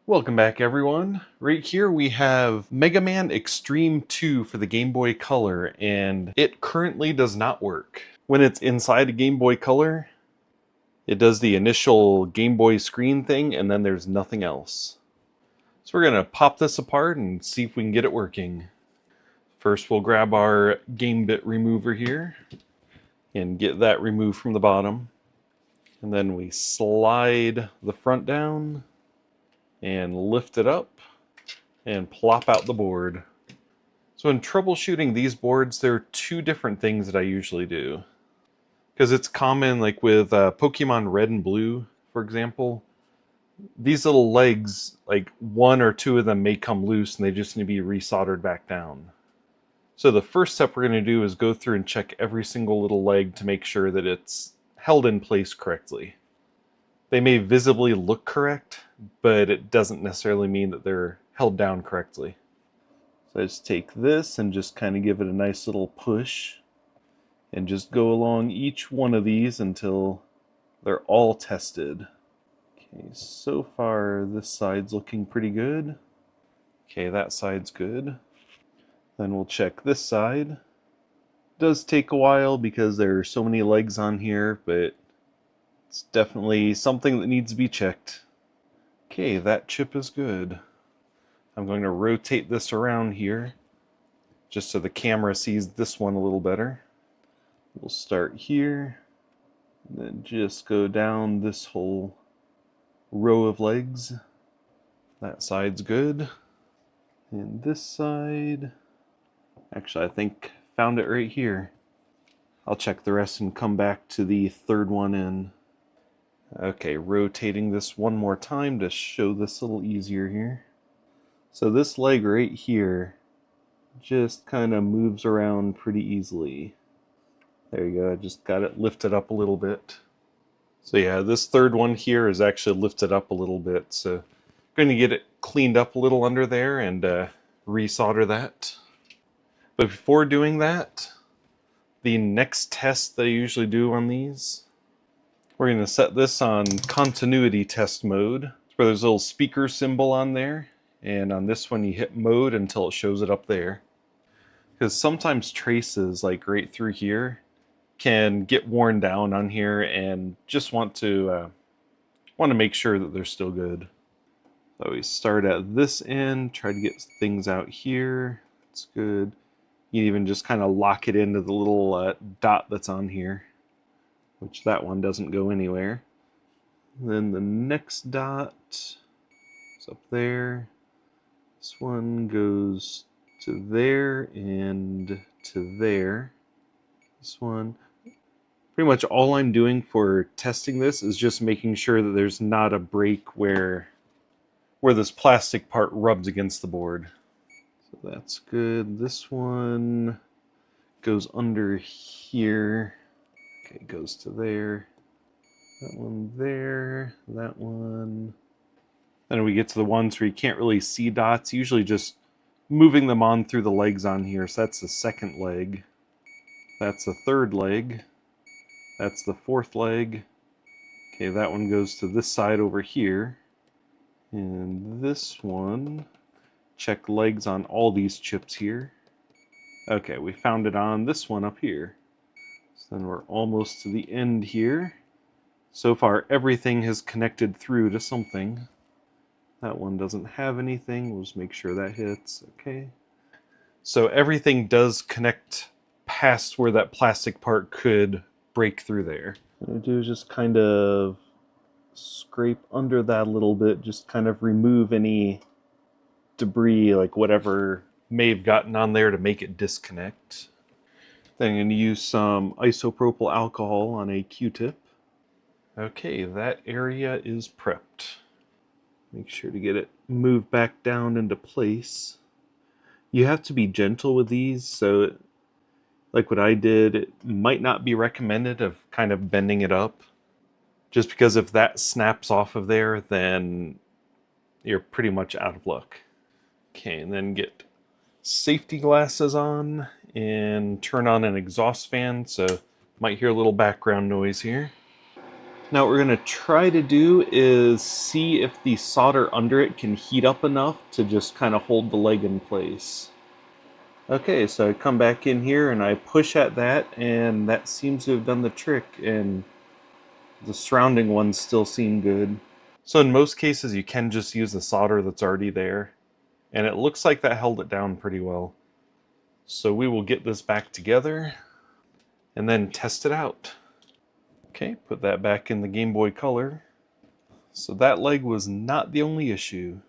Welcome back, everyone. Right here we have Mega Man Xtreme 2 for the Game Boy Color, and it currently does not work. When it's inside a Game Boy Color, it does the initial Game Boy screen thing, and then there's nothing else. So we're going to pop this apart and see if we can get it working. First, we'll grab our game bit remover here and get that removed from the bottom. And then we slide the front down and lift it up and plop out the board. So in troubleshooting these boards, there are two different things that I usually do. Because it's common, like with Pokemon Red and Blue, for example, these little legs, like one or two of them may come loose and they just need to be resoldered back down. So the first step we're going to do is go through and check every single little leg to make sure that it's held in place correctly. They may visibly look correct, but it doesn't necessarily mean that they're held down correctly. So I just take this and just kind of give it a nice little push and just go along each one of these until they're all tested. Okay, so far this side's looking pretty good. Okay, that side's good. Then we'll check this side. It does take a while because there are so many legs on here, but it's definitely something that needs to be checked. Okay, that chip is good. I'm going to rotate this around here just so the camera sees this one a little better. We'll start here and then just go down this whole row of legs. That side's good. And this side, actually I think found it right here. I'll check the rest and come back to the third one in. Okay, rotating this one more time to show this a little easier here. So this leg right here just kind of moves around pretty easily. There you go, I just got it lifted up a little bit. So yeah, this third one here is actually lifted up a little bit, so I'm going to get it cleaned up a little under there and resolder that. But before doing that, the next test that I usually do on these, we're going to set this on continuity test mode, where there's a little speaker symbol on there, and on this one you hit mode until it shows it up there. Because sometimes traces, like right through here, can get worn down on here and just want to make sure that they're still good. So we start at this end, try to get things out here. It's good. You can even just kind of lock it into the little dot that's on here, which that one doesn't go anywhere. Then the next dot is up there. This one goes to there and to there. This one. Pretty much all I'm doing for testing this is just making sure that there's not a break where this plastic part rubs against the board. So that's good. This one goes under here. Okay, goes to there. That one there. That one. Then we get to the ones where you can't really see dots. Usually just moving them on through the legs on here. So that's the second leg. That's the third leg. That's the fourth leg. Okay, that one goes to this side over here. And this one, check legs on all these chips here. Okay, we found it on this one up here. So then we're almost to the end here. So far, everything has connected through to something. That one doesn't have anything. We'll just make sure that hits. Okay. So everything does connect past where that plastic part could break through there. What I do is just kind of scrape under that a little bit, just kind of remove any debris, like whatever may have gotten on there to make it disconnect. Then I'm going to use some isopropyl alcohol on a Q-tip. Okay, that area is prepped. Make sure to get it moved back down into place. You have to be gentle with these, so like what I did, it might not be recommended of kind of bending it up. Just because if that snaps off of there, then you're pretty much out of luck. Okay, and then get safety glasses on and turn on an exhaust fan, so you might hear a little background noise here. Now what we're going to try to do is see if the solder under it can heat up enough to just kind of hold the leg in place. Okay, so I come back in here and I push at that, and that seems to have done the trick, and the surrounding ones still seem good. So in most cases you can just use the solder that's already there, and it looks like that held it down pretty well. So we will get this back together and then test it out. Okay, put that back in the Game Boy Color. So that leg was not the only issue.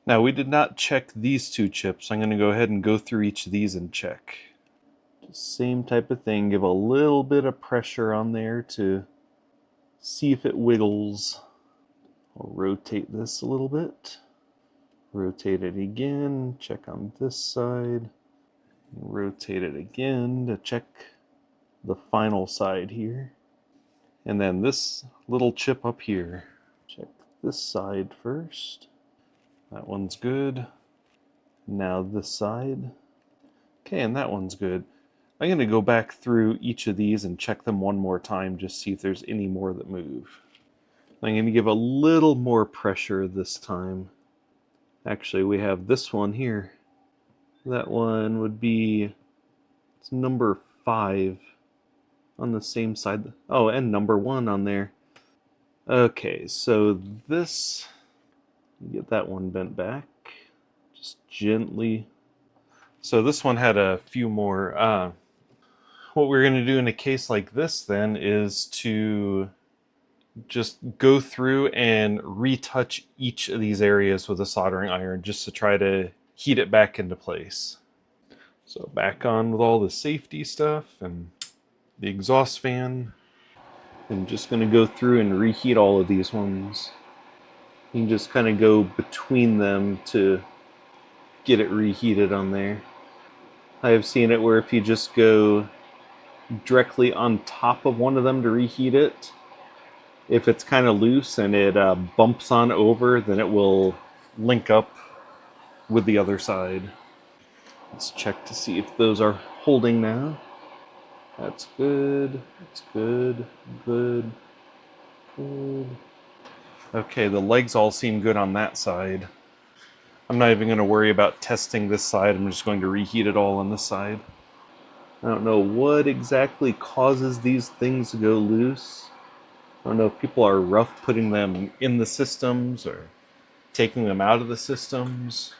Now we did not check these two chips. I'm going to go ahead and go through each of these and check. Same type of thing, give a little bit of pressure on there to see if it wiggles. I'll rotate this a little bit. Rotate it again, check on this side. Rotate it again to check the final side here. And then this little chip up here. Check this side first. That one's good. Now this side. Okay, and that one's good. I'm going to go back through each of these and check them one more time, just see if there's any more that move. I'm going to give a little more pressure this time. Actually, we have this one here. That one would be, it's number 5 on the same side. Oh, and number 1 on there. Okay, so this, get that one bent back, just gently. So this one had a few more. What we're going to do in a case like this then is to just go through and retouch each of these areas with a soldering iron just to try to heat it back into place. So back on with all the safety stuff and the exhaust fan. I'm just going to go through and reheat all of these ones. You can just kind of go between them to get it reheated on there. I have seen it where if you just go directly on top of one of them to reheat it, if it's kind of loose and it bumps on over, then it will link up with the other side. Let's check to see if those are holding now. That's good. That's good. Good. Good. Okay, the legs all seem good on that side. I'm not even going to worry about testing this side. I'm just going to reheat it all on this side. I don't know what exactly causes these things to go loose. I don't know if people are rough putting them in the systems or taking them out of the systems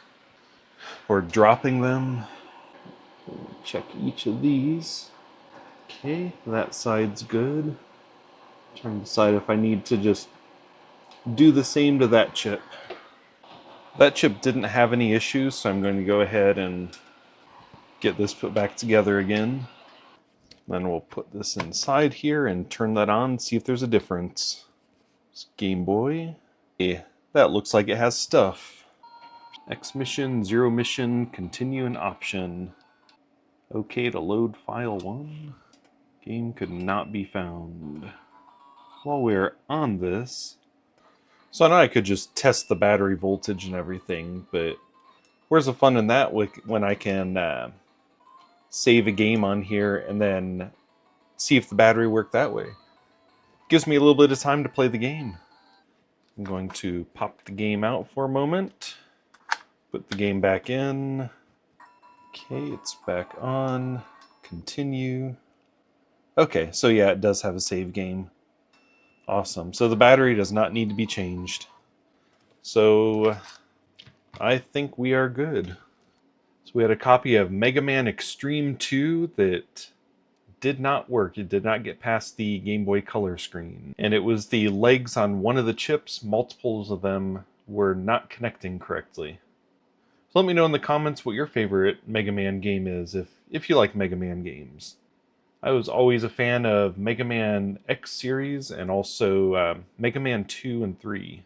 or dropping them. Check each of these. Okay, that side's good. Trying to decide if I need to just do the same to that chip. That chip didn't have any issues, so I'm going to go ahead and get this put back together again. Then we'll put this inside here and turn that on, see if there's a difference. It's Game Boy. Yeah, that looks like it has stuff. X mission, 0 mission, continue an option. Okay to load file 1. Game could not be found. While we're on this, so I know I could just test the battery voltage and everything, but where's the fun in that when I can save a game on here and then see if the battery worked that way? Gives me a little bit of time to play the game. I'm going to pop the game out for a moment, put the game back in. Okay, it's back on. Continue. Okay, so yeah, it does have a save game. Awesome. So the battery does not need to be changed. So I think we are good. So we had a copy of Mega Man Xtreme 2 that did not work. It did not get past the Game Boy Color screen. And it was the legs on one of the chips, multiples of them were not connecting correctly. So let me know in the comments what your favorite Mega Man game is, if you like Mega Man games. I was always a fan of Mega Man X series and also Mega Man 2 and 3.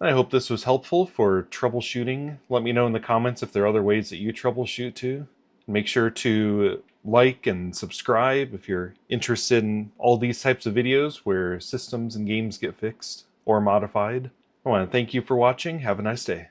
I hope this was helpful for troubleshooting. Let me know in the comments if there are other ways that you troubleshoot too. Make sure to like and subscribe if you're interested in all these types of videos where systems and games get fixed or modified. I want to thank you for watching. Have a nice day.